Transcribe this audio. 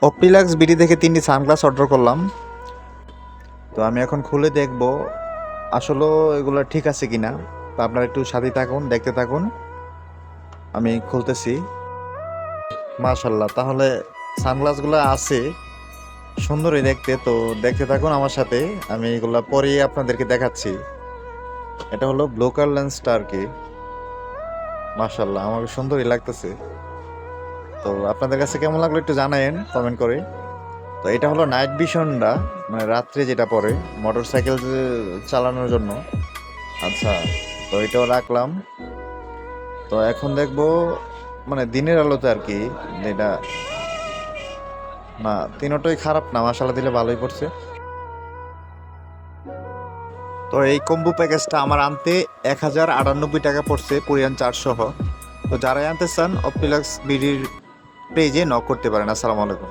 Optilux BD থেকে 3টি sunglass order করলাম। তো আমি এখন খুলে দেখব আসলে এগুলো ঠিক আছে কিনা। তো আপনারা একটু সাথে থাকুন, দেখতে থাকুন। আমি খুলতেছি। মাশাআল্লাহ, তাহলে সানগ্লাসগুলো আছে, সুন্দরই দেখতে। তো দেখতে থাকুন আমার সাথে, আমি এগুলা পরিয়ে আপনাদেরকে দেখাচ্ছি। এটা হলো ব্লু কালার লেন্সটা আর কি। মাশাআল্লাহ, আমাকে সুন্দরই লাগতেছে। তো আপনাদের কাছে কেমন লাগলো একটু জানায়েন কমেন্ট করে। তো এটা হলো নাইট ভিশনটা, মানে রাত্রে যেটা পরে মোটর সাইকেল চালানোর জন্য। আচ্ছা, তো এটাও রাখলাম। তো এখন দেখবো মানে দিনের আলোতে আর কি এটা। না, তিনোটাই খারাপ না, মাশাআল্লাহ দিলে ভালোই পড়ছে। তো এই কম্বো প্যাকেজটা আমার আনতে 1098 টাকা পড়ছে, কোরিয়ান চার্জ সহ। তো যারাই আনতে চান অপটিলাক্স বিডির পেজে নক করতে পারেন। আসসালামু আলাইকুম।